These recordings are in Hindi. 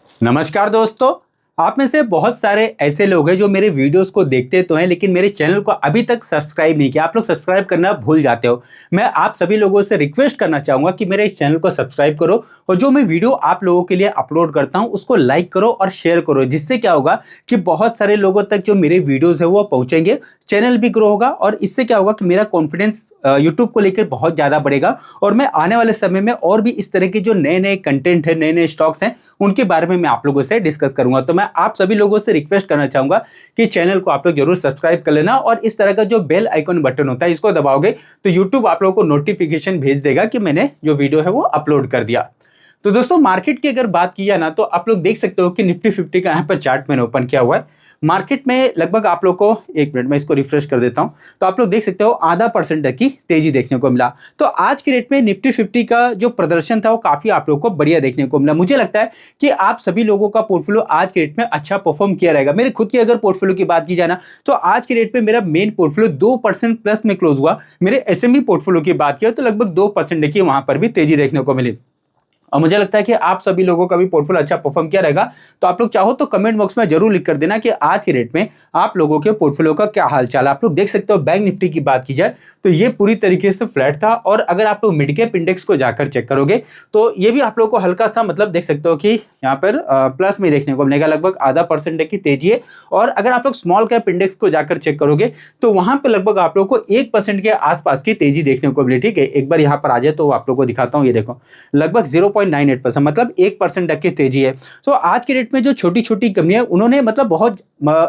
नमस्कार दोस्तों। आप में से बहुत सारे ऐसे लोग हैं जो मेरे वीडियोस को देखते तो हैं लेकिन मेरे चैनल को अभी तक सब्सक्राइब नहीं किया। आप लोग सब्सक्राइब करना भूल जाते हो। मैं आप सभी लोगों से रिक्वेस्ट करना चाहूंगा कि मेरे इस चैनल को सब्सक्राइब करो और जो मैं वीडियो आप लोगों के लिए अपलोड करता हूं उसको लाइक करो और शेयर करो, जिससे क्या होगा कि बहुत सारे लोगों तक जो मेरे वीडियोज है वो पहुंचेंगे, चैनल भी ग्रो होगा और इससे क्या होगा कि मेरा कॉन्फिडेंस यूट्यूब को लेकर बहुत ज़्यादा बढ़ेगा और मैं आने वाले समय में और भी इस तरह के जो नए नए कंटेंट है, नए नए स्टॉक्स हैं, उनके बारे में मैं आप लोगों से डिस्कस करूंगा। तो मैं आप सभी लोगों से रिक्वेस्ट करना चाहूंगा कि चैनल को आप लोग जरूर सब्सक्राइब कर लेना और इस तरह का जो बेल आइकन बटन होता है इसको दबाओगे तो यूट्यूब आप लोगों को नोटिफिकेशन भेज देगा कि मैंने जो वीडियो है वो अपलोड कर दिया। तो दोस्तों मार्केट की अगर बात की जाए ना तो आप लोग देख सकते हो कि निफ्टी 50 का यहाँ पर चार्ट मैंने ओपन किया हुआ है। मार्केट में लगभग आप लोग को एक मिनट में इसको रिफ्रेश कर देता हूं तो आप लोग देख सकते हो आधा % तक की तेजी देखने को मिला। तो आज के रेट में निफ्टी 50 का जो प्रदर्शन था वो काफी आप लोग को बढ़िया देखने को मिला। मुझे लगता है कि आप सभी लोगों का पोर्टफोलियो आज के रेट में अच्छा परफॉर्म किया रहेगा। मेरे खुद की अगर पोर्टफोलियो की बात की जाए ना तो आज के रेट में मेरा मेन पोर्टफोलियो 2% प्लस में क्लोज हुआ। मेरे एसएमई पोर्टफोलियो की बात किया तो लगभग 2% की वहां पर भी तेजी देखने को मिली और मुझे लगता है कि आप सभी लोगों का भी पोर्टफोलियो अच्छा परफॉर्म किया रहेगा। तो आप लोग चाहो तो कमेंट बॉक्स में जरूर लिख कर देना कि आज के रेट में आप लोगों के पोर्टफोलियो का क्या हाल चाल है। आप लोग देख सकते हो बैंक निफ्टी की बात की जाए तो ये पूरी तरीके से फ्लैट था और अगर आप लोग मिड कैप इंडेक्स को जाकर चेक करोगे तो ये भी आप लोग को हल्का सा मतलब देख सकते हो कि यहाँ पर प्लस में देखने को मिलेगा, लगभग आधा % की तेजी है। और अगर आप लोग स्मॉल कैप इंडेक्स को जाकर चेक करोगे तो वहां पर लगभग आप लोग को 1% के आसपास की तेजी देखने को मिली। ठीक है, एक बार यहाँ पर आ जाए तो आप लोग को दिखाता हूँ। ये देखो लगभग 0.98% मतलब 1% तक की तेजी है। तो आज के रेट में जो छोटी छोटी कंपनियां उन्होंने मतलब बहुत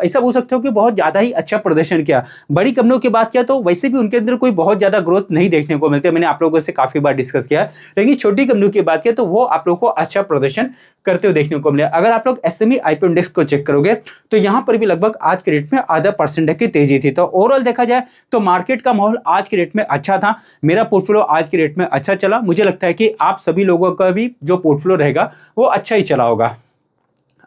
ऐसा बोल सकते हो कि बहुत ज्यादा ही अच्छा प्रदर्शन किया। बड़ी कंपनियों की बात किया तो वैसे भी उनके अंदर कोई बहुत ज्यादा ग्रोथ नहीं देखने को मिलती है, मैंने आप लोगों से काफी बार डिस्कस किया है। लेकिन छोटी कंपनियों की बात किया तो वो आप लोगों को अच्छा प्रदर्शन करते हुए देखने को मिले। अगर आप लोग एसएमई आईपी इंडेक्स को चेक करोगे तो यहां पर भी लगभग आज के रेट में आधा % की तेजी थी। तो ओवरऑल देखा जाए तो मार्केट का माहौल आज के रेट में अच्छा था। मेरा पोर्टफोलियो आज के रेट में अच्छा चला। मुझे लगता है कि आप सभी लोगों का भी जो पोर्टफोलियो रहेगा वो अच्छा ही चला होगा।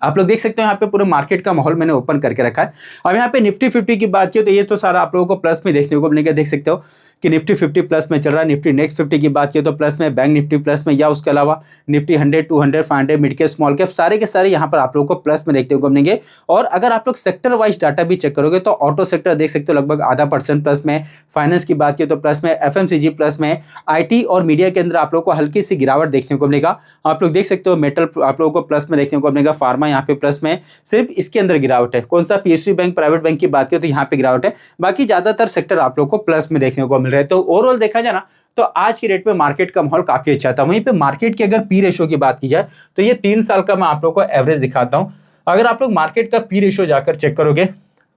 आप लोग देख सकते हो यहाँ पे पूरे मार्केट का माहौल मैंने ओपन करके रखा है। अब यहाँ पे निफ्टी 50 की बात की तो ये तो सारा आप लोगों को प्लस में देखने को मिलेगा। देख सकते हो कि निफ्टी 50 प्लस में चल रहा है। निफ्टी नेक्स्ट 50 की बात की तो प्लस में, बैंक निफ्टी प्लस में, या उसके अलावा Nifty 100, 200, 500, mid cap, small cap सारे के सारे यहाँ पर आप लोगों को प्लस में देखने को मिलेंगे। और अगर आप लोग सेक्टर वाइज डाटा भी चेक करोगे तो ऑटो सेक्टर देख सकते हो लगभग आधा % प्लस में, फाइनेंस की बात की तो प्लस में, एफएमसीजी प्लस में, आईटी और मीडिया के अंदर आप लोग को हल्की सी गिरावट देखने को मिलेगा। आप लोग देख सकते हो मेटल आप लोगों को प्लस में देखने को मिलेगा, फार्मा यहाँ पे प्लस में, सिर्फ इसके अंदर गिरावट है। कौन सा पीएसयू बैंक प्राइवेट बैंक की बात करें तो यहाँ पे गिरावट है, बाकी ज्यादातर सेक्टर आप लोग को प्लस में देखने को मिल रहा है। तो ओवरऑल देखा जाए ना तो आज की रेट में मार्केट का माहौल काफी अच्छा था। वहीं पे मार्केट की अगर पी रेशो की बात की जाए तो ये 3 साल का मैं आप लोग को एवरेज दिखाता हूं। अगर आप लोग मार्केट का पी रेशो जाकर चेक करोगे,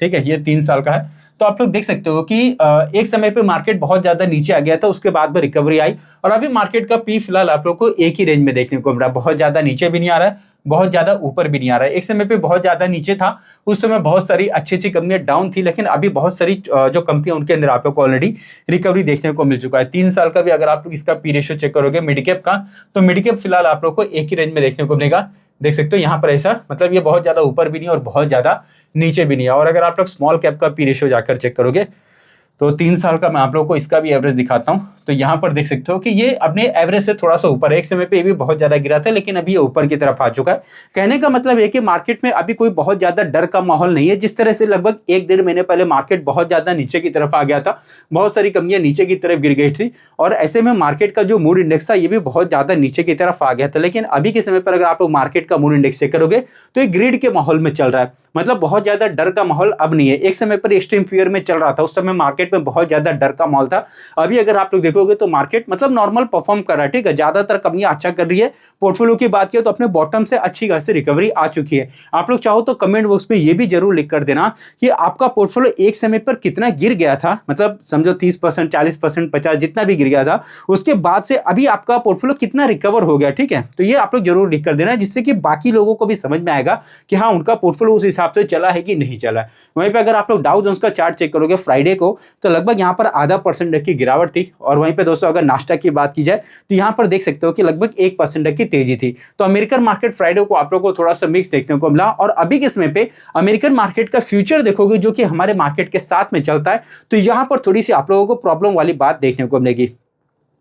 ठीक है, ये 3 साल का है, तो आप लोग देख सकते हो कि एक समय पे मार्केट बहुत ज्यादा नीचे आ गया था, उसके बाद में रिकवरी आई और अभी मार्केट का पी फिलहाल आप लोग को एक ही रेंज में देखने को मिल रहा है। बहुत ज्यादा नीचे भी नहीं आ रहा है, बहुत ज्यादा ऊपर भी नहीं आ रहा है। एक समय पे बहुत ज्यादा नीचे था, उस समय बहुत सारी अच्छी अच्छी कंपनियां डाउन थी, लेकिन अभी बहुत सारी जो कंपनियां उनके अंदर आप लोग को ऑलरेडी रिकवरी देखने को मिल चुका है। 3 साल का भी अगर आप लोग इसका पी रेशियो चेक करोगे मिड कैप का तो मिड कैप फिलहाल आप लोग को एक ही रेंज में देखने को मिलेगा। देख सकते हो यहाँ पर ऐसा मतलब ये बहुत ज्यादा ऊपर भी नहीं और बहुत ज्यादा नीचे भी नहीं है। और अगर आप लोग स्मॉल कैप का पी रेशियो जाकर चेक करोगे तो 3 साल का मैं आप लोगों को इसका भी एवरेज दिखाता हूं। तो यहाँ पर देख सकते हो कि ये अपने एवरेज से थोड़ा सा ऊपर है। एक समय पे ये भी बहुत ज्यादा गिरा था लेकिन अभी ये ऊपर की तरफ आ चुका है। कहने का मतलब है कि मार्केट में अभी कोई बहुत ज्यादा डर का माहौल नहीं है। जिस तरह से लगभग 1-1.5 महीने पहले मार्केट बहुत ज्यादा नीचे की तरफ आ गया था, बहुत सारी कंपनियां नीचे की तरफ गिर गई थी और ऐसे में मार्केट का जो मूड इंडेक्स था ये भी बहुत ज्यादा नीचे की तरफ आ गया था। लेकिन अभी के समय पर अगर आप लोग मार्केट का मूड इंडेक्स चेक करोगे तो ये ग्रिड के माहौल में चल रहा है, मतलब बहुत ज्यादा डर का माहौल अब नहीं है। एक समय पर एक्सट्रीम फियर में चल रहा था, उस समय मार्केट में बहुत ज्यादा डर का माहौल था। अभी अगर आप लोग देखोगे तो मार्केट मतलब नॉर्मल परफॉर्म कर रहा है। ठीक है, ज्यादातर कंपनियां अच्छा कर रही है। पोर्टफोलियो की बात किया तो अपने बॉटम से अच्छी खासी रिकवरी आ चुकी है। आप लोग चाहो तो कमेंट बॉक्स में ये भी जरूर लिख कर देना कि आपका पोर्टफोलियो एक समय पर कितना गिर गया था, मतलब समझो 30%, 40%, 50% जितना भी गिर गया था, उसके बाद से अभी आपका पोर्टफोलियो कितना रिकवर हो गया। ठीक है, तो ये आप लोग जरूर लिख कर देना जिससे कि बाकी लोगों को भी समझ में आएगा कि हाँ उनका पोर्टफोलियो उस हिसाब से चला है कि नहीं चला है। वहीं पे अगर आप लोग डाउ जोन्स का चार्ट चेक करोगे फ्राइडे को तो लगभग यहाँ पर आधा % की गिरावट थी। और वहीं पे दोस्तों अगर नाश्ता की बात की जाए तो यहां पर देख सकते हो कि लगभग 1% की तेजी थी। तो अमेरिकन मार्केट फ्राइडे को आप लोगों को थोड़ा सा मिक्स देखने को मिला। और अभी के समय पे अमेरिकन मार्केट का फ्यूचर देखोगे जो कि हमारे मार्केट के साथ में चलता है तो यहां पर थोड़ी सी आप लोगों को प्रॉब्लम वाली बात देखने को मिलेगी।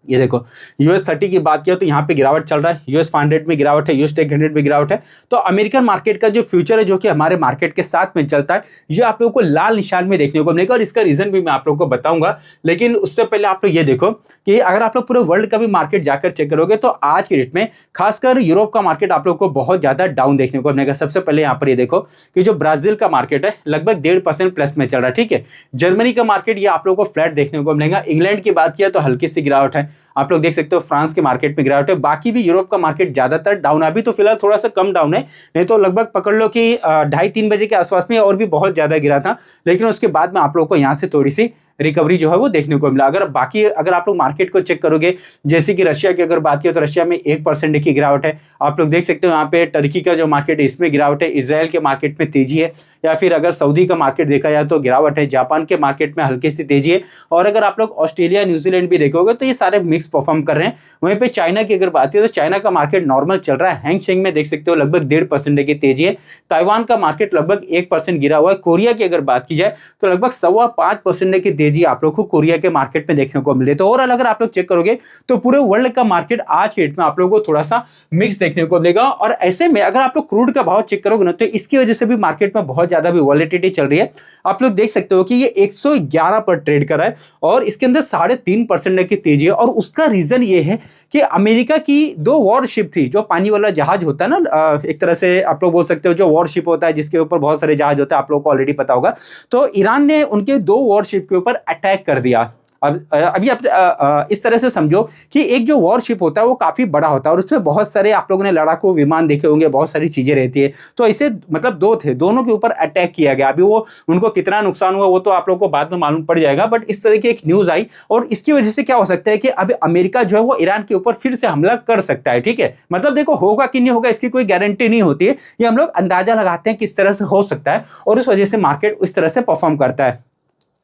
ये देखो US 30 की बात किया तो यहाँ पे गिरावट चल रहा है, US 500 में गिरावट है, US Tech 100 में गिरावट है। तो अमेरिकन मार्केट का जो फ्यूचर है जो कि हमारे मार्केट के साथ में चलता है, ये आप लोगों को लाल निशान में देखने को मिलेगा और इसका रीजन भी मैं आप लोगों को बताऊंगा। लेकिन उससे पहले आप लोग ये देखो कि अगर आप लोग पूरे वर्ल्ड का भी मार्केट जाकर चेक करोगे तो आज के डेट में खासकर यूरोप का मार्केट आप लोग को बहुत ज्यादा डाउन देखने को मिलेगा। सबसे पहले यहाँ पर ये देखो कि जो ब्राजील का मार्केट है लगभग 1.5% प्लस में चल रहा है, ठीक है। जर्मनी का मार्केट ये आप लोग को फ्लैट देखने को मिलेगा। इंग्लैंड की बात किया तो हल्की सी गिरावट है, आप लोग देख सकते हो। फ्रांस के मार्केट में गिरावट है, बाकी भी यूरोप का मार्केट ज्यादातर डाउन है। अभी तो फिलहाल थोड़ा सा कम डाउन है, नहीं तो लगभग पकड़ लो कि 2:30-3 बजे के आसपास में और भी बहुत ज्यादा गिरा था। लेकिन उसके बाद में आप लोग को यहाँ से थोड़ी सी रिकवरी जो है वो देखने को मिला। अगर आप लोग मार्केट को चेक करोगे, जैसे कि रशिया की अगर बात किया तो रशिया में 1% की गिरावट है। आप लोग देख सकते हो यहाँ पे टर्की का जो मार्केट है इसमें गिरावट है, इजराइल के मार्केट में तेजी है, या फिर अगर सऊदी का मार्केट देखा जाए तो गिरावट है, जापान के मार्केट में हल्की सी तेजी है। और अगर आप लोग ऑस्ट्रेलिया न्यूजीलैंड भी देखोगे तो ये सारे मिक्स परफॉर्म कर रहे हैं। वहीं पे चाइना की अगर बात की तो चाइना का मार्केट नॉर्मल चल रहा है, हैंगसेंग में देख सकते हो लगभग 1.5% की तेजी है। ताइवान का मार्केट लगभग 1% गिरा हुआ है। कोरिया की अगर बात की जाए तो लगभग 5.25% की तेजी आप लोग को कोरिया के मार्केट में देखने को मिले। तो ओवरऑल अगर आप लोग चेक करोगे तो पूरे वर्ल्ड का मार्केट आज के डेट में आप लोगों को थोड़ा सा मिक्स देखने को मिलेगा। और ऐसे में अगर आप लोग क्रूड का भाव चेक करोगे ना तो इसकी वजह से भी मार्केट में बहुत ज्यादा भी वॉलेटिलिटी चल रही है। आप लोग देख सकते हो कि ये 111 पर ट्रेड कर रहा है और इसके अंदर 3.5% की तेजी है। और उसका रीजन ये है कि अमेरिका की 2 वॉरशिप थी, जो पानी वाला जहाज होता है ना, एक तरह से आप लोग बोल सकते हो जो वॉरशिप होता है जिसके ऊपर बहुत सारे जहाज होते हैं, आप लोगों को ऑलरेडी पता होगा। तो ईरान ने उनके 2 वॉरशिप के ऊपर अटैक कर दिया। अभी आप इस तरह से समझो कि एक जो वॉरशिप होता है वो काफी बड़ा होता है और उसमें बहुत सारे आप लोगों ने लड़ाकू विमान देखे होंगे, बहुत सारी चीजें रहती है। तो ऐसे मतलब 2 थे, दोनों के ऊपर अटैक किया गया। अभी वो उनको कितना नुकसान हुआ वो तो आप लोगों को बाद में मालूम पड़ जाएगा, बट इस तरह की एक न्यूज आई और इसकी वजह से क्या हो सकता है कि अभी अमेरिका जो है वो ईरान के ऊपर फिर से हमला कर सकता है, ठीक है। मतलब देखो होगा कि नहीं होगा इसकी कोई गारंटी नहीं होती है, ये हम लोग अंदाजा लगाते हैं किस तरह से हो सकता है और उस वजह से मार्केट इस तरह से परफॉर्म करता है।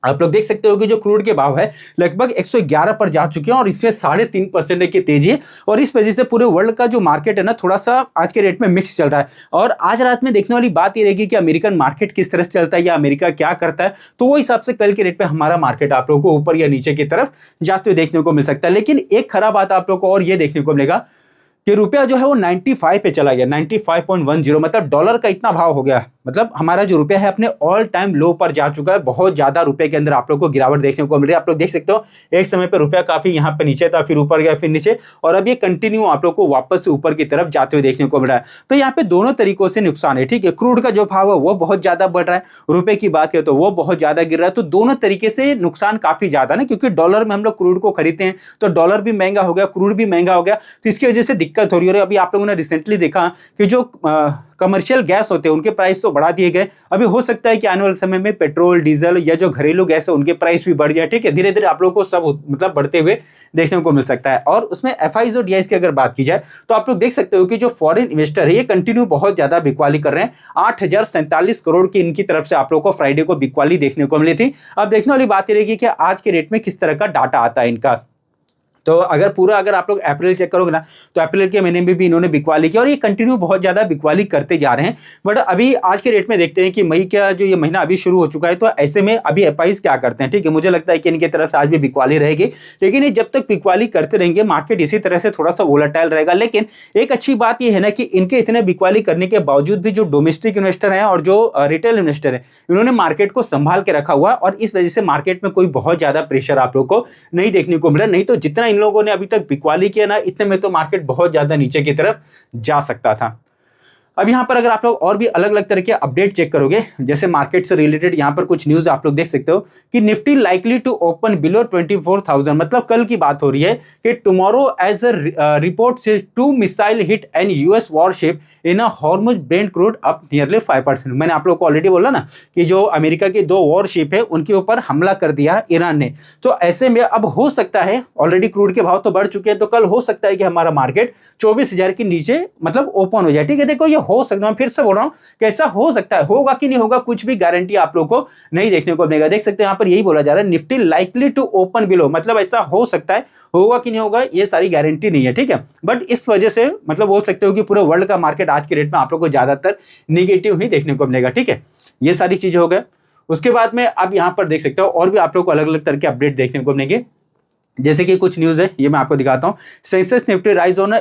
आप लोग देख सकते हो कि जो क्रूड के भाव है लगभग 111 पर जा चुके हैं और इसमें 3.5% की तेजी है। और इस वजह से पूरे वर्ल्ड का जो मार्केट है ना थोड़ा सा आज के रेट में मिक्स चल रहा है। और आज रात में देखने वाली बात ये रहेगी कि अमेरिकन मार्केट किस तरह से चलता है या अमेरिका क्या करता है, तो वो हिसाब से कल के रेट पे हमारा मार्केट आप लोगों को ऊपर या नीचे की तरफ जाते हुए देखने को मिल सकता है। लेकिन एक खराब बात आप लोग को और ये देखने को मिलेगा कि रुपया जो है वो 95 पे चला गया, 95.10। मतलब डॉलर का इतना भाव हो गया, मतलब हमारा जो रुपया है अपने ऑल टाइम लो पर जा चुका है। बहुत ज्यादा रुपए के अंदर आप लोग को गिरावट देखने को मिल रही है। आप लोग देख सकते हो एक समय पे रुपया काफी यहाँ पे नीचे था, फिर ऊपर गया, फिर नीचे, और अब ये कंटिन्यू आप लोग को वापस से ऊपर की तरफ जाते हुए देखने को मिल रहा है। तो यहाँ पे दोनों तरीकों से नुकसान है, ठीक है। क्रूड का जो भाव है वो बहुत ज्यादा बढ़ रहा है, रुपए की बात करें तो वो बहुत ज्यादा गिर रहा है। तो दोनों तरीके से नुकसान काफी ज्यादा ना, क्योंकि डॉलर में हम लोग क्रूड को खरीदते हैं तो डॉलर भी महंगा हो गया, क्रूड भी महंगा हो गया, तो इसकी वजह से दिक्कत हो रही है। अभी आप लोगों ने रिसेंटली देखा कि जो कमर्शियल गैस होते हैं उनके प्राइस तो बढ़ा दिए गए। अभी हो सकता है कि आने वाले समय में पेट्रोल, डीजल या जो घरेलू गैस है उनके प्राइस भी बढ़ जाए, ठीक है। धीरे धीरे आप लोगों को सब मतलब बढ़ते हुए देखने को मिल सकता है। और उसमें एफआईज और डीआईज की अगर बात की जाए तो आप लोग देख सकते हो कि जो फॉरेन इन्वेस्टर है ये कंटिन्यू बहुत ज्यादा बिकवाली कर रहे हैं। 8,047 करोड़ की इनकी तरफ से आप लोग को फ्राइडे को बिकवाली देखने को मिली थी। अब देखने वाली बात ये रहेगी कि आज के रेट में किस तरह का डाटा आता है इनका। तो अगर आप लोग अप्रैल चेक करोगे ना तो अप्रैल के महीने में भी इन्होंने बिकवाली की और ये कंटिन्यू बहुत ज्यादा बिकवाली करते जा रहे हैं। बट अभी आज के रेट में देखते हैं कि मई का जो ये महीना अभी शुरू हो चुका है, तो ऐसे में अभी एफआईज क्या करते हैं, ठीक है। मुझे लगता है कि इनकी तरफ से आज भी बिकवाली रहेगी, लेकिन ये जब तक बिकवाली करते रहेंगे मार्केट इसी तरह से थोड़ा सा वोलेटाइल रहेगा। लेकिन एक अच्छी बात यह है ना कि इनके इतने बिकवाली करने के बावजूद भी जो डोमेस्टिक इन्वेस्टर हैं और जो रिटेल इन्वेस्टर है इन्होंने मार्केट को संभाल के रखा हुआ, और इस वजह से मार्केट में कोई बहुत ज्यादा प्रेशर आप लोग को नहीं देखने को मिला। नहीं तो जितना इन लोगों ने अभी तक बिकवाली किया ना, इतने में तो मार्केट बहुत ज्यादा नीचे की तरफ जा सकता था। अब यहाँ पर अगर आप लोग और भी अलग अलग तरह के अपडेट चेक करोगे, जैसे मार्केट से रिलेटेड यहाँ पर कुछ न्यूज आप लोग देख सकते हो कि Nifty likely to open below 24,000। मतलब कल की बात हो रही है कि टुमारो एज अ रिपोर्ट से 2 missile hit an US warship in a Hormuz Brent crude up nearly 5%। मैंने आप लोग को ऑलरेडी बोला ना कि जो अमेरिका के 2 वॉरशिप है उनके ऊपर हमला कर दिया ईरान ने। तो ऐसे में अब हो सकता है, ऑलरेडी क्रूड के भाव तो बढ़ चुके हैं, तो कल हो सकता है कि हमारा मार्केट 24,000 के नीचे मतलब ओपन हो जाए, ठीक है। देखो ये हो सकता है, मैं फिर से बोल रहा हूं कैसा हो सकता है, होगा कि नहीं होगा कुछ भी गारंटी आप लोग को नहीं देखने को मिलेगा। देख सकते हैं यहाँ पर यही बोला जा रहा है Nifty likely to open below, मतलब ऐसा हो सकता है, होगा कि नहीं होगा ये सारी गारंटी नहीं है, ठीक है। बट इस वजह से मतलब बोल सकते हो कि पूरे वर्ल्ड का मार्केट आज के रेट में आप लोग को ज्यादातर निगेटिव ही देखने को मिलेगा, ठीक है। ये सारी चीजें हो गए। उसके बाद में अब यहाँ पर देख सकते हो और भी आप लोग को अलग अलग तरह के अपडेट देखने को मिलेंगे। जैसे कि कुछ न्यूज़ है, ये मैं आपको दिखाता हूँ। Sensex Nifty rise on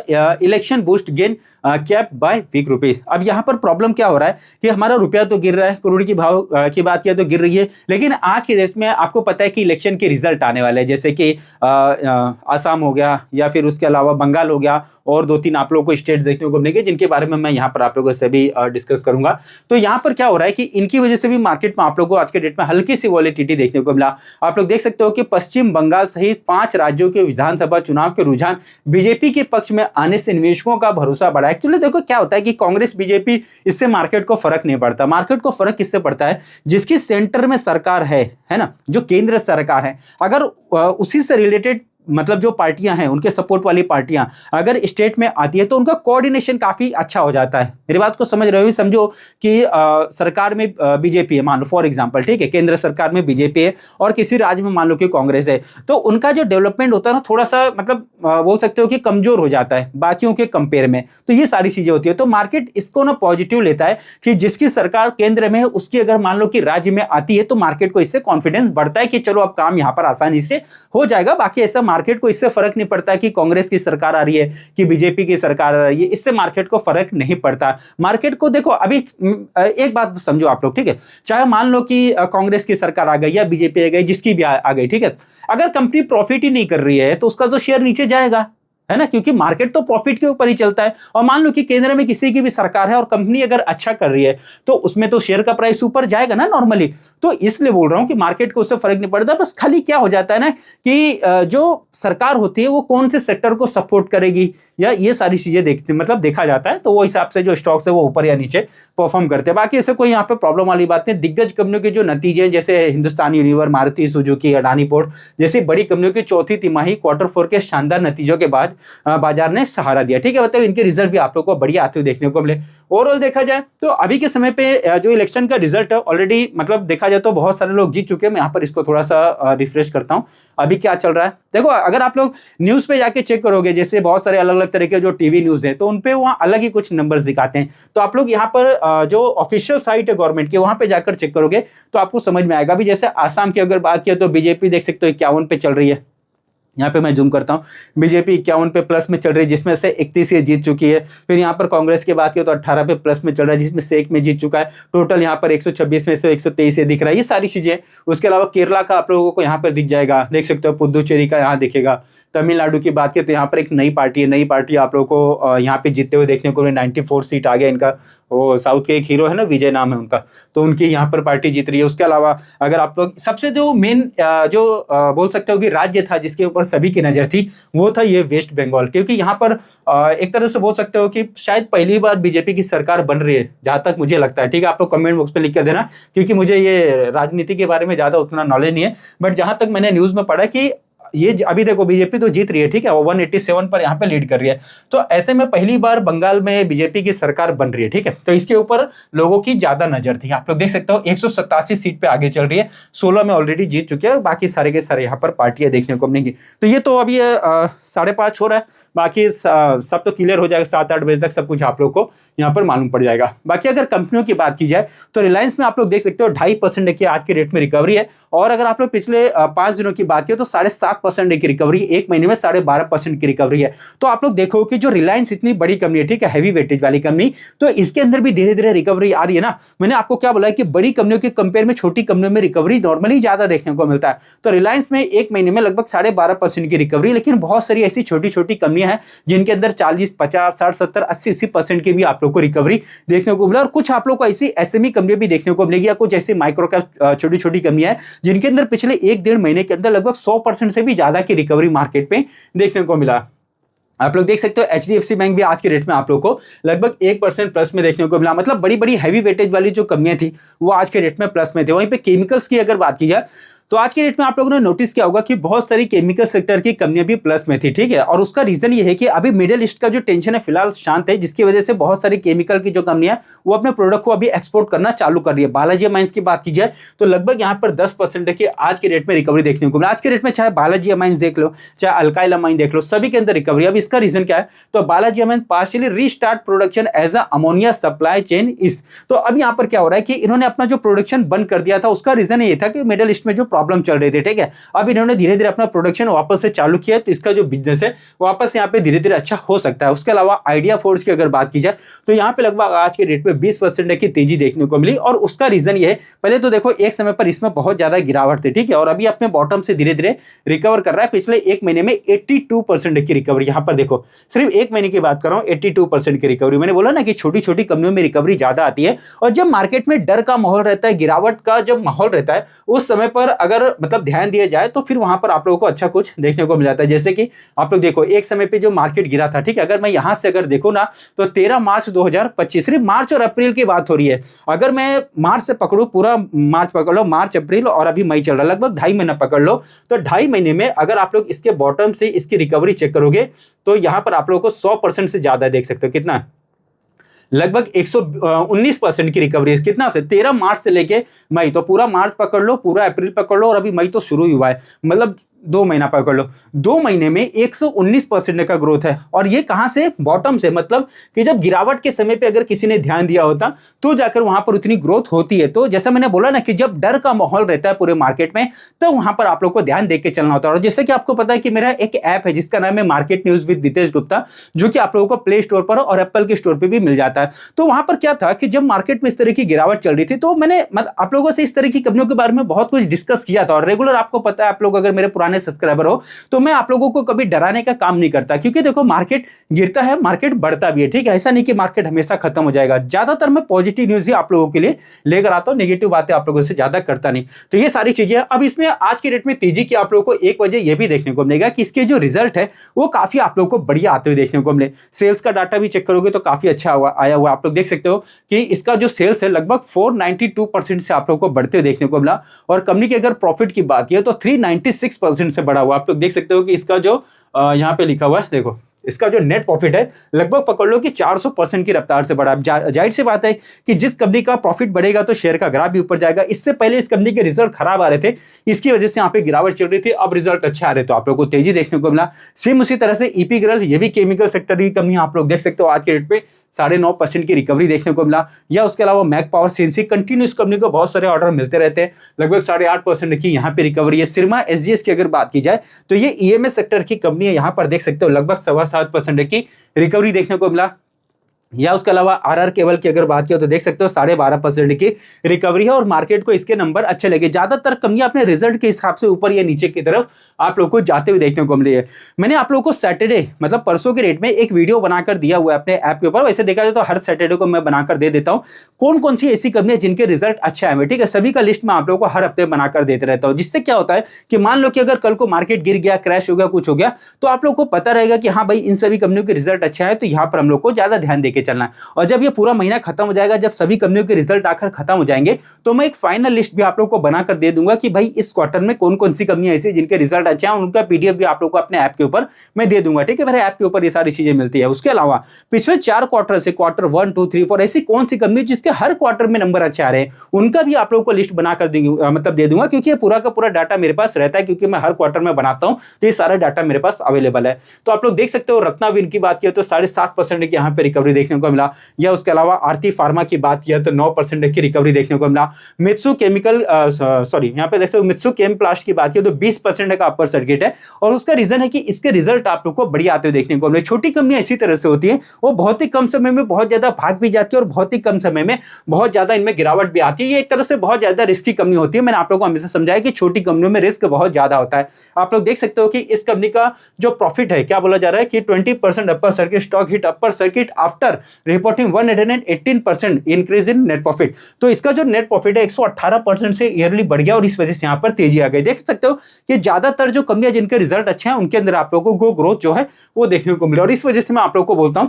election boost gain cap by week rupees. अब यहाँ पर प्रॉब्लम क्या हो रहा है कि हमारा रुपया तो गिर रहा है, करोड़ की भाव की बात किया तो गिर रही है, लेकिन आज के देश में आपको पता है कि इलेक्शन के रिजल्ट आने वाले हैं, जैसे कि आसाम हो गया या फिर उसके अलावा बंगाल हो गया, और 2-3 आप लोगों को स्टेट देखने को मिलेंगे जिनके बारे में मैं यहाँ पर आप लोगों से भी डिस्कस करूंगा। तो यहाँ पर क्या हो रहा है कि इनकी वजह से भी मार्केट में आप लोगों को आज के डेट में हल्की सी वॉलेटिलिटी देखने को मिला। आप लोग देख सकते हो कि पश्चिम बंगाल सहित 5 राज्यों के विधानसभा चुनाव के रुझान बीजेपी के पक्ष में आने से निवेशकों का भरोसा बढ़ा। एक्चुअली देखो क्या होता है कि कांग्रेस बीजेपी, इससे मार्केट को फर्क नहीं पड़ता। मार्केट को फर्क किससे पड़ता है? जिसकी सेंटर में सरकार है ना, जो केंद्र सरकार है, अगर उसी से रिलेटेड मतलब जो पार्टियां हैं, उनके सपोर्ट वाली पार्टियां अगर स्टेट में आती है तो उनका कोऑर्डिनेशन काफी अच्छा हो जाता है। मेरी बात को समझ रहे हो? समझो कि सरकार में बीजेपी है, मान लो फॉर एग्जांपल, ठीक है, केंद्र सरकार में बीजेपी है और किसी राज्य में मान लो कि कांग्रेस है, तो उनका जो डेवलपमेंट होता है ना, थोड़ा सा मतलब बोल सकते हो कि कमजोर हो जाता है बाकियों के कंपेयर में। तो ये सारी चीजें होती है, तो मार्केट इसको ना पॉजिटिव लेता है कि जिसकी सरकार केंद्र में है उसकी अगर मान लो कि राज्य में आती है तो मार्केट को इससे कॉन्फिडेंस बढ़ता है कि चलो अब काम यहां पर आसानी से हो जाएगा। बाकी ऐसा मार्केट को इससे फर्क नहीं पड़ता कि कांग्रेस की सरकार आ रही है कि बीजेपी की सरकार आ रही है, इससे मार्केट को फर्क नहीं पड़ता। मार्केट को देखो, अभी एक बात समझो आप लोग, ठीक है, चाहे मान लो कि कांग्रेस की सरकार आ गई या बीजेपी आ गई, जिसकी भी आ गई, ठीक है, अगर कंपनी प्रॉफिट ही नहीं कर रही है तो उसका तो शेयर नीचे जाएगा, है ना, क्योंकि मार्केट तो प्रॉफिट के ऊपर ही चलता है। और मान लो कि केंद्र में किसी की भी सरकार है और कंपनी अगर अच्छा कर रही है तो उसमें तो शेयर का प्राइस ऊपर जाएगा ना नॉर्मली। तो इसलिए बोल रहा हूं कि मार्केट को उससे फर्क नहीं पड़ता। बस खाली क्या हो जाता है ना कि जो सरकार होती है वो कौन से सेक्टर को सपोर्ट करेगी, या ये सारी चीजें देखते मतलब देखा जाता है, तो वो हिसाब से जो स्टॉक्स है वो ऊपर या नीचे परफॉर्म करते हैं। बाकी ऐसे कोई यहाँ पे प्रॉब्लम वाली बात नहीं। दिग्गज कंपनियों के जो नतीजे हैं, जैसे Hindustan Unilever, Maruti Suzuki, Adani port जैसी बड़ी कंपनियों की चौथी तिमाही Q4 के शानदार नतीजों के बाद बाजार ने सहारा दिया। ठीक है, मतलब इनके रिजल्ट भी आप लोग को बढ़िया आते हुए देखने को मिले। ओवरऑल देखा जाए तो अभी के समय पे जो इलेक्शन का रिजल्ट है ऑलरेडी मतलब देखा जाए तो बहुत सारे लोग जीत चुके हैं। मैं यहाँ पर इसको थोड़ा सा रिफ्रेश करता हूँ, अभी क्या चल रहा है। देखो, अगर आप लोग न्यूज पे जाके चेक करोगे, जैसे बहुत सारे अलग अलग तरह के जो टीवी न्यूज है, तो उनपे वहाँ अलग ही कुछ नंबर्स दिखाते हैं। तो आप लोग यहाँ पर जो ऑफिशियल साइट है गवर्नमेंट की, वहां पे जाकर चेक करोगे तो आपको समझ में आएगा। अभी जैसे आसाम की अगर बात किया तो बीजेपी देख सकते हो 51 पे चल रही है। यहाँ पे मैं जूम करता हूँ, बीजेपी 51 पे प्लस में चल रही है, जिसमें से 31 ये जीत चुकी है। फिर यहाँ पर कांग्रेस की बात की तो 18 पे प्लस में चल रहा है, जिसमें से 1 में जीत चुका है। टोटल यहाँ पर 126 में से 123 ये दिख रहा है। ये सारी चीजें, उसके अलावा केरला का आप लोगों को यहाँ पर दिख जाएगा, देख सकते हो पुदुचेरी का यहाँ दिखेगा। तमिलनाडु की बात की तो यहाँ पर एक नई पार्टी है, नई पार्टी आप लोगों को यहाँ पे जीतते हुए देखने को 94 सीट आ गया इनका। वो साउथ के एक हीरो है ना, विजय नाम है उनका, तो उनकी यहाँ पर पार्टी जीत रही है। उसके अलावा अगर आप लोग सबसे जो मेन जो बोल सकते हो कि राज्य था जिसके ऊपर सभी की नजर थी, वो था ये वेस्ट बंगाल। क्योंकि यहाँ पर एक तरह से बोल सकते हो कि शायद पहली बार बीजेपी की सरकार बन रही है, जहां तक मुझे लगता है। ठीक है, आप लोग कमेंट बॉक्स में लिख कर देना, क्योंकि मुझे ये राजनीति के बारे में ज्यादा उतना नॉलेज नहीं है। बट जहां तक मैंने न्यूज में पढ़ा कि ये अभी देखो बीजेपी तो जीत रही है, ठीक है, वो 187 पर यहाँ पे लीड कर रही है। तो ऐसे में पहली बार बंगाल में बीजेपी की सरकार बन रही है, ठीक है, तो इसके ऊपर लोगों की ज्यादा नजर थी। आप लोग देख सकते हो 187 सीट पे आगे चल रही है, 16 में ऑलरेडी जीत चुके हैं और बाकी सारे के सारे यहाँ पर पार्टियां देखने को मिलेंगी। तो ये तो अभी 5:30 हो रहा है, बाकी सब तो क्लियर हो जाएगा 7-8 बजे तक, सब कुछ आप लोग को यहाँ पर मालूम पड़ जाएगा। बाकी अगर कंपनियों की बात की जाए तो रिलायंस में आप लोग देख सकते हो 2.5% की आज के रेट में रिकवरी है। और अगर आप लोग पिछले 5 दिनों की बात करें तो 7.5% की रिकवरी, एक महीने में 12.5% की रिकवरी है। तो आप लोग देखो कि जो रिलायंस इतनी बड़ी कंपनी है, ठीक है, हैवी वेटेज वाली कंपनी, तो इसके अंदर भी धीरे धीरे रिकवरी आ रही है ना। मैंने आपको क्या बोला है कि बड़ी कंपनियों के कंपेयर में छोटी कंपनियों में रिकवरी नॉर्मली ज्यादा देखने को मिलता है। तो रिलायंस में एक महीने में लगभग 12.5% की रिकवरी, लेकिन बहुत सारी ऐसी छोटी छोटी कंपनियां हैं जिनके अंदर 40, 50, 60, 70, 80% की भी आप लोग को रिकवरी देखने को मिला। और कुछ आप लोग को ऐसी एसएमई कंपनियां भी देखने को मिलेगी, या कुछ ऐसी माइक्रो कैप छोटी छोटी कंपनियां हैं जिनके अंदर पिछले 1-1.5 महीने के अंदर लगभग 100% से भी ज्यादा की रिकवरी मार्केट में देखने को मिला। आप लोग देख सकते हो एचडीएफसी बैंक भी आज के रेट में आप लोग को लगभग 1% प्लस में देखने को मिला। मतलब बड़ी बड़ी हैवी वेटेज वाली जो कंपनियां थी वो आज के रेट में प्लस में थे। वहीं पे केमिकल्स की अगर बात की जाए तो आज के डेट में आप लोगों ने नोटिस किया होगा कि बहुत सारी केमिकल सेक्टर की कंपनियां भी प्लस में थी, ठीक है। और उसका रीजन ये है कि अभी मिडिल ईस्ट का जो टेंशन है फिलहाल शांत है, जिसकी वजह से बहुत सारी केमिकल की जो कंपनियां वो अपने प्रोडक्ट को अभी एक्सपोर्ट करना चालू कर रही है। बालाजी माइंस की बात की जाए तो लगभग यहाँ पर 10% की आज के रेट में रिकवरी देखने को मिला। आज के रेट में चाहे बालाजी माइंस देख लो, चाहे अल्काइल अमाइन देख लो, सभी के अंदर रिकवरी। अब इसका रीजन क्या है, तो Balaji amine partially restart production as a ammonia supply chain इस। तो अब यहाँ पर क्या हो रहा है कि इन्होंने अपना जो प्रोडक्शन बंद कर दिया था, उसका रीजन ये था कि मिडिल ईस्ट में जो प्रॉब्लम चल रही थी, ठीक है। अब इन्होंने धीरे धीरे अपना प्रोडक्शन वापस से चालू किया, तो इसका जो बिजनेस है वापस यहाँ पे धीरे धीरे अच्छा हो सकता है। उसके अलावा आइडिया फोर्स की अगर बात की जाए तो यहाँ पे लगभग आज के डेट पे 20% की तेजी देखने को मिली, और उसका रीजन ये है, पहले तो देखो एक समय पर इसमें बहुत ज्यादा गिरावट थी, ठीक है, और अभी अपने बॉटम से धीरे धीरे रिकवर कर रहा है। पिछले एक महीने में 82% की रिकवरी, यहाँ पर देखो सिर्फ एक महीने की बात कर रहा हूँ, 82% की रिकवरी। मैंने बोला ना कि छोटी छोटी कंपनियों में रिकवरी ज्यादा आती है, और जब मार्केट में डर का माहौल रहता है, गिरावट का जब माहौल रहता है, उस समय पर अगर मतलब ध्यान दिया जाए तो फिर वहां पर आप लोगों को अच्छा कुछ देखने को मिल जाता है। जैसे कि आप लोग देखो एक समय पे जो मार्केट गिरा था, ठीक है, अगर मैं यहां से अगर देखो ना तो 13 मार्च 2025, सिर्फ मार्च और अप्रैल की बात हो रही है। अगर मैं मार्च से पकड़ू, पूरा मार्च पकड़ लो, मार्च अप्रैल और अभी मई चल रहा है, लगभग 2.5 महीना पकड़ लो, तो 2.5 महीने में अगर आप लोग इसके बॉटम से इसकी रिकवरी चेक करोगे तो यहां पर आप लोगों को 100% से ज्यादा देख सकते हो। कितना? लगभग 119% की रिकवरी है। कितना से? 13 मार्च से लेके मई, तो पूरा मार्च पकड़ लो, पूरा अप्रैल पकड़ लो, और अभी मई तो शुरू ही हुआ है, मतलब 2 महीना पकड़ लो, 2 महीने में 119% का ग्रोथ है। और ये कहां से? बॉटम से, मतलब कि जब गिरावट के समय पे अगर किसी ने ध्यान दिया होता तो जाकर वहां पर उतनी ग्रोथ होती है। तो जैसा मैंने बोला ना कि जब डर का माहौल रहता है पूरे मार्केट में, तो वहां पर आप लोग को ध्यान देके चलना होता है। और जैसे कि आपको पता है कि मेरा एक ऐप है जिसका नाम है market news with Nitesh Gupta, जो कि आप लोगों को प्ले स्टोर पर और एप्पल के स्टोर पर भी मिल जाता है। तो वहां पर क्या था कि जब मार्केट में इस तरह की गिरावट चल रही थी, तो मैंने मतलब आप लोगों से इस तरह की कंपनियों के बारे में बहुत कुछ डिस्कस किया था। और रेगुलर आपको पता है, आप लोग अगर मेरे पुराने सब्सक्राइबर हो, तो मैं आप लोगों को कभी डराने का काम नहीं करता, क्योंकि देखो मार्केट गिरता है, मार्केट बढ़ता भी है, ठीक है, ऐसा नहीं कि मार्केट हमेशा खत्म हो जाएगा। ज्यादातर मैं पॉजिटिव न्यूज ही आप लोगों के लिए लेकर आता हूं, नेगेटिव बातें आप लोगों से ज्यादा करता नहीं। तो ये सारी चीजें। अब इसमें आज की डेट में तेजी की आप लोगों को एक वजह यह भी देखने को मिलेगा कि इसके जो रिजल्ट है वो काफी आप लोगों को बढ़िया आते हुए देखने को मिले। सेल्स का डाटा भी चेक करोगे तो काफी अच्छा आया हुआ आप लोग देख सकते हो कि इसका जो सेल्स है लगभग 492% से आप लोगों को बढ़ते हुए देखने को मिला। और कंपनी की अगर प्रॉफिट की बात की तो 396% से बढ़ा हुआ आप लोग देख सकते हो कि इसका जो यहाँ पे लिखा हुआ है, देखो इसका जो नेट प्रॉफिट है लगभग पकड़ लो कि 400% की रफ्तार से बढ़ा। जाहिर सी बात है कि जिस कंपनी का प्रॉफिट बढ़ेगा तो शेयर का ग्राफ भी ऊपर जाएगा। इससे पहले इस कंपनी के रिजल्ट खराब आ रहे थे, इसकी वजह से यहाँ पे गिरावट चल रही थी, अब रिजल्ट अच्छे आ रहे तो आप लोगों को तेजी देखने को मिला। सेम उसी तरह से ईपी ग्रल, ये भी केमिकल सेक्टर की कंपनी, आप लोग देख सकते हो आज के रेट पे 9.5% की रिकवरी देखने को मिला। या उसके अलावा Mac power CNC, continuous company को बहुत सारे ऑर्डर मिलते रहते हैं, लगभग 8.5% की यहाँ पे रिकवरी है। सिरमा एसजीएस की अगर बात की जाए तो ये ईएमएस सेक्टर की कंपनी है, यहाँ पर देख सकते हो लगभग 7.25% की रिकवरी देखने को मिला। या उसके अलावा आरआर केबल की अगर बात किया तो देख सकते हो 12.5% की रिकवरी है, और मार्केट को इसके नंबर अच्छे लगे। ज्यादातर कंपनियां अपने रिजल्ट के हिसाब से ऊपर या नीचे की तरफ आप लोग को जाते हुए देखने को मिली है। मैंने आप लोगों को सैटरडे मतलब परसों के रेट में एक वीडियो बनाकर दिया हुआ है अपने ऐप के ऊपर। वैसे देखा जाए तो हर सैटरडे को मैं बनाकर दे देता हूं कौन कौन सी ऐसी कंपनियां जिनके रिजल्ट अच्छे आए हुए, ठीक है, सभी का लिस्ट मैं आप लोगों को हर हफ्ते बनाकर देते रहता हूं। जिससे क्या होता है कि मान लो कि अगर कल को मार्केट गिर गया, क्रैश हो गया, कुछ हो गया, तो आप लोग को पता रहेगा कि हाँ भाई इन सभी कंपनियों के रिजल्ट अच्छे आए, तो यहाँ पर हम लोग को ज्यादा ध्यान देकर चलना है। और जब ये पूरा महीना खत्म हो जाएगा, जब सभी कंपनियों के रिजल्ट आकर खत्म हो जाएंगे, तो मैं एक फाइनल लिस्ट भी आप लोग को बनाकर दे दूंगा कि भाई इस क्वार्टर में कौन कौन सी कंपनियां ऐसी जिनके रिजल्ट अच्छे हैं, उनका पीडीएफ भी आप लोग को अपने ऐप के ऊपर मैं दे दूंगा, ठीक है। मेरे ऐप के ऊपर ये सारी चीजें मिलती है। उसके अलावा पिछले 4 क्वार्टर से क्वार्टर 1, 2, 3, 4 ऐसी कौन सी कंपनी जिसके हर क्वार्टर में नंबर अच्छे आ रहे हैं, उनका भी आप लोग को लिस्ट बनाकर मतलब दे दूंगा, क्योंकि ये पूरा का पूरा डाटा मेरे पास रहता है, क्योंकि मैं हर क्वार्टर में बनाता हूं, तो ये सारा डाटा मेरे पास अवेलेबल है। तो आप लोग देख सकते हो रत्नाविन की बात किया तो 7.5% की यहाँ पे रिकवरी देखने को मिला। या उसके अलावा आरती फार्मा की बात किया तो 9% की रिकवरी देखने को मिला। मित्सु केमिकल सॉरी यहाँ पे देख सकते हो मित्सु केम प्लास्ट की बात किया तो 20% का अपर सर्किट है, और उसका रीजन है कि इसके रिजल्ट आप लोग को बढ़िया आते हुए देखने को मिले। छोटी कंपनियां इसी तरह से होती है, वो बहुत ही कम समय में बहुत ज्यादा भाग भी जाती है, और बहुत ही कम समय में बहुत ज्यादा इनमें गिरावट भी आती है। ये एक तरह से बहुत ज्यादा रिस्की कंपनी होती है। मैंने आप लोगों को हमेशा समझाया कि छोटी कंपनियों में रिस्क बहुत ज्यादा होता है। आप लोग देख सकते हो कि इस कंपनी का जो प्रॉफिट है, क्या बोला जा रहा है कि 20% upper circuit stock hit upper circuit after reporting 118% increase in net profit. तो इसका जो नेट प्रॉफिट है 118% से ईयरली बढ़ गया, और इस वजह से यहाँ पर तेजी आ गई। देख सकते हो कि ज्यादातर जो कंपनियां जिनके रिजल्ट अच्छे हैं उनके अंदर आप लोगों को ग्रोथ जो है वो देखने को मिला। और इस वजह से मैं आप लोगों को बोलता हूं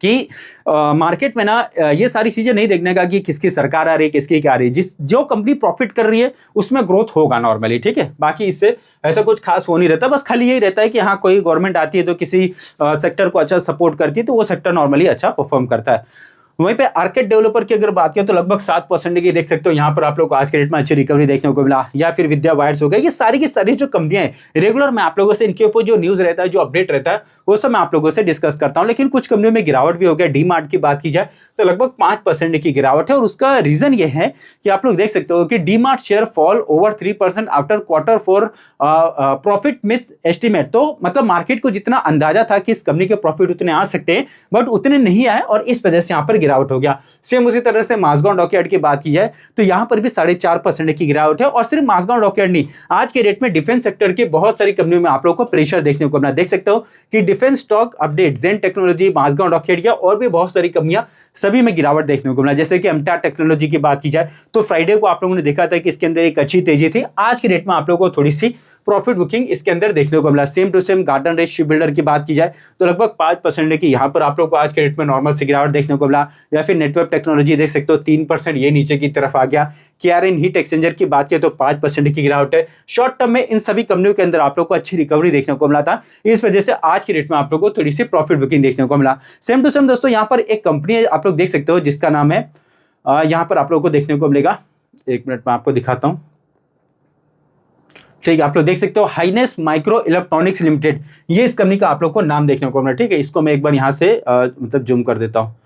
कि मार्केट में ना ये सारी चीजें नहीं देखने का कि किसकी सरकार आ रही है, किसकी क्या आ रही है। जो कंपनी प्रॉफिट कर रही है उसमें ग्रोथ होगा नॉर्मली, ठीक है। बाकी इससे ऐसा कुछ खास हो नहीं रहता, बस खाली यही रहता है कि हाँ कोई गवर्नमेंट आती है तो किसी सेक्टर को अच्छा सपोर्ट करती है, तो वो सेक्टर नॉर्मली अच्छा परफॉर्म करता है। वहीं पे आर्केड डेवलपर की अगर बात करें तो लगभग 7% की देख सकते हो यहाँ पर आप लोग को आज के रेट में अच्छी रिकवरी देखने को मिला। या फिर विद्या वायर्स हो गया, ये सारी की सारी जो कंपनियां हैं रेगुलर मैं आप लोगों से इनके ऊपर जो न्यूज रहता है, जो अपडेट रहता है, वो सब मैं आप लोगों से डिस्कस करता हूं। लेकिन कुछ कंपनियों में गिरावट भी हो गया। डी मार्ट की बात की जाए तो लगभग 5% की गिरावट है और उसका रीजन ये है कि आप लोग देख सकते हो कि D mart share fall over 3% after quarter four profit miss estimate. तो मतलब मार्केट को जितना अंदाजा था कि इस कंपनी के प्रॉफिट उतने आ सकते हैं बट उतने नहीं आए और इस वजह से यहां पर गिरावट हो गया। सेम उसी तरह से माजगांव डॉकयार्ड की बात की जाए तो यहां पर भी 4.5% की गिरावट है। और सिर्फ माजगांव डॉकयार्ड नहीं, आज के रेट में डिफेंस सेक्टर की बहुत सारी कंपनियों में आप लोगों को प्रेशर देखने को मिला। देख सकते हो कि डिफेंस स्टॉक अपडेट, जेन टेक्नोलॉजी, माजगांव डॉकयार्ड या और भी बहुत सारी कंपनियां सभी में गिरावट देखने को मिला। जैसे कि एमटा टेक्नोलॉजी की बात की जाए तो फ्राइडे को आप लोगों ने देखा था कि इसके अंदर एक अच्छी तेजी थी। आज के रेट में आप लोगों को थोड़ी सी प्रॉफिट बुकिंग इसके अंदर देखने को मिला। Same to same garden reach ship builder की बात की जाए तो लगभग 5% की यहाँ पर आप लोग को आज के रेट में नॉर्मल से गिरावट देखने को मिला। या फिर नेटवर्क टेक्नोलॉजी देख सकते हो 3% ये नीचे की तरफ आ गया। केआरएन हीट एक्सचेंजर की बात करें तो 5% की गिरावट है। शॉर्ट टर्म में इन सभी कंपनियों के अंदर आप लोग को अच्छी रिकवरी देखने को मिला था। इस वजह से आज के रेट में आप लोग को थोड़ी सी प्रॉफिट बुकिंग देखने को मिला। सेम टू सेम दोस्तों यहाँ पर एक कंपनी आप लोग देख सकते हो जिसका नाम है, यहाँ पर आप लोग को देखने को मिलेगा, एक मिनट में आपको दिखाता हूं। ठीक है, आप लोग देख सकते हो हाइनेस माइक्रो इलेक्ट्रॉनिक्स लिमिटेड, ये इस कंपनी का आप लोग को नाम देखने को मिला। ठीक है, इसको मैं एक बार यहाँ से मतलब जूम कर देता हूँ।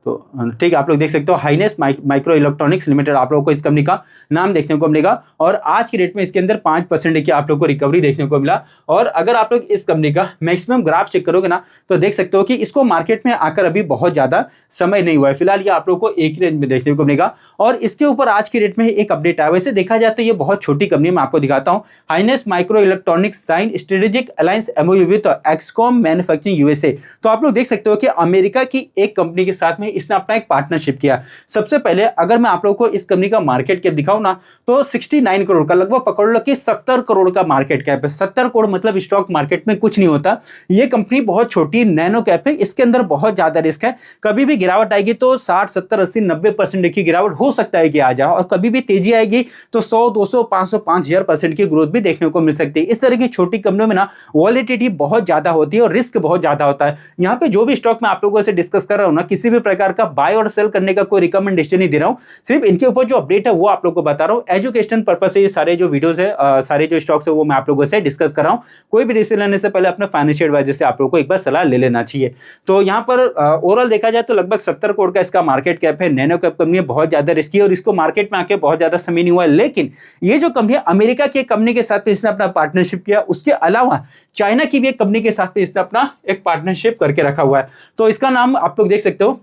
तो ठीक है, आप लोग देख सकते हो हाइनेस माइक्रो इलेक्ट्रॉनिक्स लिमिटेड, आप लोगों को इस कंपनी का नाम देखने को मिलेगा। और आज की रेट में इसके अंदर 5% की आप लोग को रिकवरी देखने को मिला। और अगर आप लोग इस कंपनी का मैक्सिमम ग्राफ चेक करोगे ना तो देख सकते हो कि इसको मार्केट में आकर अभी बहुत ज्यादा समय नहीं हुआ है। फिलहाल ये आप लोग को एक रेंज में देखने को मिलेगा। और इसके ऊपर आज की रेट में एक अपडेट आया। वैसे देखा जाए तो ये बहुत छोटी कंपनी, मैं आपको दिखाता हूँ। Highness micro electronics sign strategic alliance MOU with Xcom manufacturing USA. तो आप लोग देख सकते हो कि अमेरिका की एक कंपनी के साथ में इसने अपना एक पार्टनरशिप किया। सबसे पहले अगर मैं आप लोगों को इस कंपनी का मार्केट कैप दिखाऊं ना तो 69 करोड़ का, लगभग पकड़ लो कि 70 करोड़ का मार्केट कैप है। 70 करोड़ मतलब स्टॉक मार्केट में कुछ नहीं होता। ये कंपनी बहुत छोटी नैनो कैप है, इसके अंदर बहुत ज्यादा रिस्क है। कभी भी गिरावट आएगी तो 60, 70, 80, 90% की गिरावट हो सकता है कि आ जाए, और कभी भी तेजी आएगी तो 100, 200, 500, 5000% की ग्रोथ भी देखने को मिल सकती है। इस तरह की छोटी कंपनियों में ना वॉलेटिलिटी बहुत ज्यादा होती है और रिस्क बहुत ज्यादा होता है। यहाँ पे जो भी स्टॉक मैं आप लोगों से डिस्कस कर रहा हूं ना, किसी भी प्रकार का बाय और सेल करने का कोई रिकमेंडेशन नहीं दे रहा हूं, सिर्फ इनके ऊपर जो अपडेट है वो आप लोगों को बता रहा हूं। एजुकेशन पर्पस से ये सारे जो वीडियोस है, सारे जो स्टॉक्स है वो मैं आप लोगों से डिस्कस कर रहा हूं। कोई भी डिसीजन लेने से पहले अपने फाइनेंशियल एडवाइजर से आप लोगों को एक बार सलाह ले लेना चाहिए। तो यहाँ पर ओवरऑल देखा जाए तो लगभग 70 करोड़ का इसका मार्केट कैप है। नैनो कैप कंपनी है, बहुत ज्यादा रिस्की है और इसको मार्केट में आके बहुत ज्यादा समय नहीं हुआ है। लेकिन ये जो कंपनी अमेरिका की कंपनी के साथ इसने अपना पार्टनरशिप किया, उसके अलावा चाइना की भी एक कंपनी के साथ इसने अपना एक पार्टनरशिप करके रखा हुआ है। तो इसका नाम आप लोग देख सकते हो,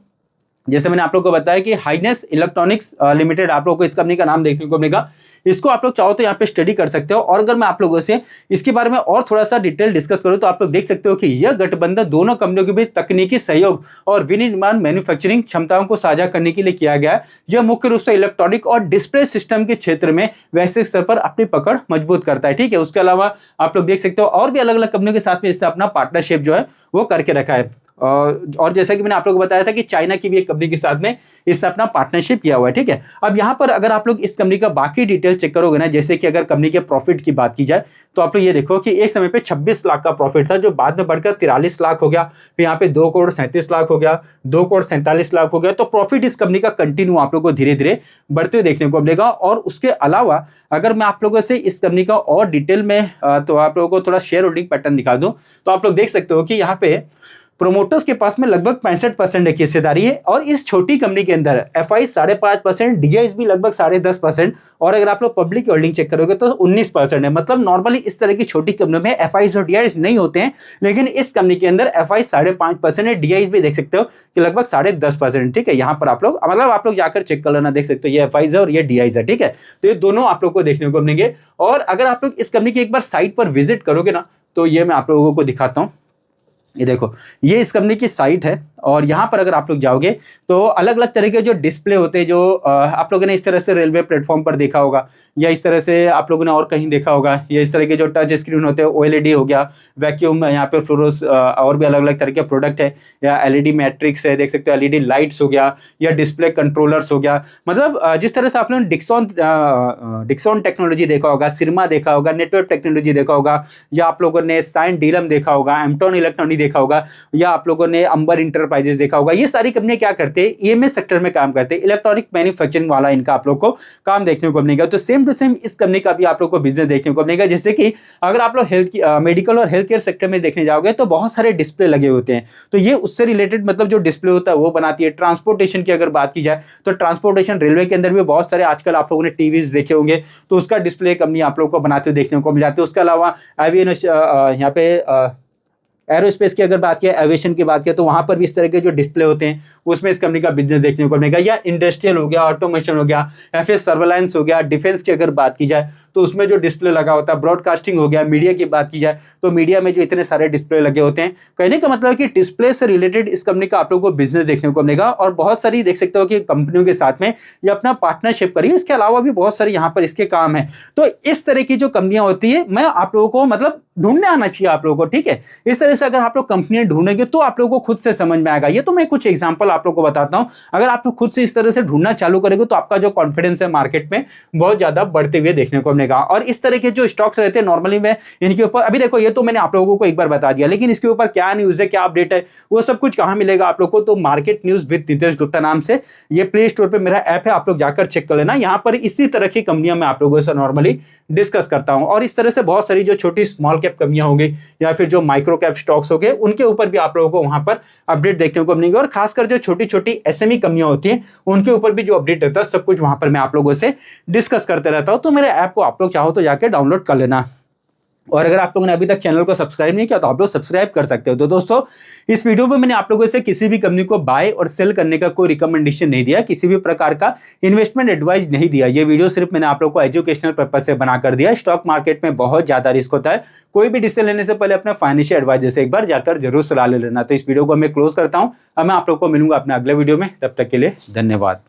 जैसे मैंने आप लोगों को बताया कि हाइनेस इलेक्ट्रॉनिक्स लिमिटेड, आप लोगों को इस कंपनी का नाम देखने को मिलेगा। इसको आप लोग चाहो तो यहाँ पे स्टडी कर सकते हो। और अगर मैं आप लोगों से इसके बारे में और थोड़ा सा डिटेल डिस्कस करूँ तो आप लोग देख सकते हो कि यह गठबंधन दोनों कंपनियों के बीच तकनीकी सहयोग और विनिर्माण मैन्युफैक्चरिंग क्षमताओं को साझा करने के लिए किया गया है। यह मुख्य रूप से इलेक्ट्रॉनिक और डिस्प्ले सिस्टम के क्षेत्र में वैश्विक स्तर पर अपनी पकड़ मजबूत करता है। ठीक है, उसके अलावा आप लोग देख सकते हो और भी अलग अलग कंपनियों के साथ में इसने अपना पार्टनरशिप जो है वो करके रखा है। और जैसा कि मैंने आप लोगों को बताया था कि चाइना की भी एक कंपनी के साथ में इसने अपना पार्टनरशिप किया हुआ है। ठीक है, अब यहाँ पर अगर आप लोग इस कंपनी का बाकी डिटेल चेक करोगे ना, जैसे कि अगर कंपनी के प्रॉफिट की बात की जाए तो आप लोग ये देखो कि एक समय पे 26 लाख का प्रॉफिट था, जो बाद में बढ़कर 43 लाख हो गया, फिर यहाँ पे 2 करोड़ 37 लाख हो गया, 2 करोड़ 47 लाख हो गया। तो प्रॉफिट इस कंपनी का कंटिन्यू आप लोग को धीरे धीरे बढ़ते हुए देखने को मिलेगा। और उसके अलावा अगर मैं आप लोगों से इस कंपनी का और डिटेल में तो आप लोगों को थोड़ा शेयर होल्डिंग पैटर्न दिखा दूं तो आप लोग देख सकते हो कि यहाँ पे प्रोमोटर्स के पास में लगभग 65% की हिस्सेदारी है। और इस छोटी कंपनी के अंदर एफआई 5.5%, डीआईएस भी लगभग 10.5%, और अगर आप लोग पब्लिक होल्डिंग चेक करोगे तो 19% है। मतलब नॉर्मली इस तरह की छोटी कंपनियों में एफआई और डीआईएस नहीं होते हैं, लेकिन इस कंपनी के अंदर एफआई 5.5% है, डीआईएस भी देख सकते हो कि लगभग 10.5%। ठीक है, यहाँ पर आप लोग मतलब आप लोग जाकर चेक कर लेना, देख सकते हो ये एफआई है और ये डीआईएस है। ठीक है, तो ये दोनों आप लोग को देखने को मिलेंगे। और अगर आप लोग इस कंपनी की एक बार साइट पर विजिट करोगे ना तो ये मैं आप लोगों को दिखाता हूँ। ये देखो, ये इस कंपनी की साइट है और यहाँ पर अगर आप लोग जाओगे तो अलग अलग तरह के जो डिस्प्ले होते हैं, जो आप लोगों ने इस तरह से रेलवे प्लेटफॉर्म पर देखा होगा, या इस तरह से आप लोगों ने और कहीं देखा होगा, या इस तरह के जो टच स्क्रीन होते हैं, ओएलईडी हो गया, वैक्यूम, यहाँ पे फ्लोरोस, और भी अलग अलग तरह के प्रोडक्ट है, या एलईडी मैट्रिक्स है, देख सकते हो एलईडी लाइट्स हो गया, या डिस्प्ले कंट्रोलर्स हो गया। मतलब जिस तरह से आप लोगों ने डिक्सॉन टेक्नोलॉजी देखा होगा, सिरमा देखा होगा, नेटवर्क टेक्नोलॉजी देखा होगा, या आप लोगों ने साइन डीलम देखा होगा, एमटॉन इलेक्ट्रॉनिक देखा होगा, या आप लोगों ने अंबर इंटरप्राइज एंटरप्राइजेस देखा होगा, ये सारी कंपनियां क्या करते हैं, ईएमएस सेक्टर में काम करते हैं, इलेक्ट्रॉनिक मैन्युफैक्चरिंग वाला इनका आप लोग को काम देखने को मिलेगा। तो सेम टू सेम इस कंपनी का भी आप लोग को बिजनेस देखने को मिलेगा। जैसे कि अगर आप लोग मेडिकल और हेल्थ केयर सेक्टर में देखने जाओगे तो बहुत सारे डिस्प्ले लगे होते हैं, तो ये उससे रिलेटेड मतलब जो डिस्प्ले होता है वो बनाती है। ट्रांसपोर्टेशन की अगर बात की जाए तो ट्रांसपोर्टेशन रेलवे के अंदर भी बहुत सारे आजकल आप लोगों ने टीवीज देखे होंगे, तो उसका डिस्प्ले कंपनी आप लोग को बनाते हुए देखने को मिल जाती है। उसके अलावा एवियन यहाँ पे एरोस्पेस की अगर बात किया, एविएशन की बात किया, तो वहां पर भी इस तरह के जो डिस्प्ले होते हैं उसमें इस कंपनी का बिजनेस देखने को मिलेगा। या इंडस्ट्रियल हो गया, ऑटोमेशन हो गया, या फिर सर्वेलांस हो गया, डिफेंस की अगर बात की जाए तो उसमें जो डिस्प्ले लगा होता है, ब्रॉडकास्टिंग हो गया, मीडिया की बात की जाए तो मीडिया में जो इतने सारे डिस्प्ले लगे होते हैं। कहने का मतलब कि डिस्प्ले से रिलेटेड इस कंपनी का आप लोगों को बिजनेस देखने को मिलेगा। और बहुत सारी देख सकते हो कि कंपनियों के साथ में ये अपना पार्टनरशिप करी, इसके अलावा भी बहुत सारे यहाँ पर इसके काम है। तो इस तरह की जो कंपनियां होती है, मैं आप लोगों को मतलब ढूंढने आना चाहिए आप लोगों को, ठीक है। इस तरह से अगर आप लोग कंपनियां ढूंढेंगे तो आप लोगों को खुद से समझ में आएगा। ये तो मैं कुछ एग्जांपल आप लोगों को बताता हूं, अगर आप लोग खुद से इस तरह से ढूंढना चालू करेंगे तो आपका जो कॉन्फिडेंस है मार्केट में बहुत ज्यादा बढ़ते हुए देखने को मिलेगा। और इस तरह के जो स्टॉक्स रहते हैं नॉर्मली मैं इनके ऊपर, अभी देखो ये तो मैंने आप लोगों को एक बार बता दिया, लेकिन इसके ऊपर क्या न्यूज है, क्या अपडेट है, वो सब कुछ कहां मिलेगा आप लोग को, तो market news with Nitesh Gupta नाम से ये प्ले स्टोर पे मेरा ऐप है, आप लोग जाकर चेक कर लेना। यहाँ पर इसी तरह की कंपनियां मैं आप लोगों से नॉर्मली डिस्कस करता हूं। और इस तरह से बहुत सारी जो छोटी स्मॉल कैप कंपनियां हो गई या फिर जो माइक्रो कैप स्टॉक्स हो गए, उनके ऊपर भी आप लोगों को वहां पर अपडेट देखने को मिलेंगे। और खासकर जो छोटी छोटी एसएमई कंपनियां होती हैं उनके ऊपर भी जो अपडेट रहता है, सब कुछ वहां पर मैं आप लोगों से डिस्कस करते रहता हूं। तो मेरे ऐप को आप लोग चाहो तो जाकर डाउनलोड कर लेना। और अगर आप लोगों ने अभी तक चैनल को सब्सक्राइब नहीं किया तो आप लोग सब्सक्राइब कर सकते हो। तो दोस्तों, इस वीडियो में मैंने आप लोगों से किसी भी कंपनी को बाय और सेल करने का कोई रिकमेंडेशन नहीं दिया, किसी भी प्रकार का इन्वेस्टमेंट एडवाइस नहीं दिया। ये वीडियो सिर्फ मैंने आप लोगों को एजुकेशनल पर्पज से बनाकर दिया। स्टॉक मार्केट में बहुत ज्यादा रिस्क होता है, कोई भी डिसीजन लेने से पहले अपने फाइनेंशियल एडवाइजर से एक बार जाकर जरूर सलाह ले लेना। तो इस वीडियो को मैं क्लोज करता हूं, अब मैं आप लोग को मिलूंगा अपने अगले वीडियो में, तब तक के लिए धन्यवाद।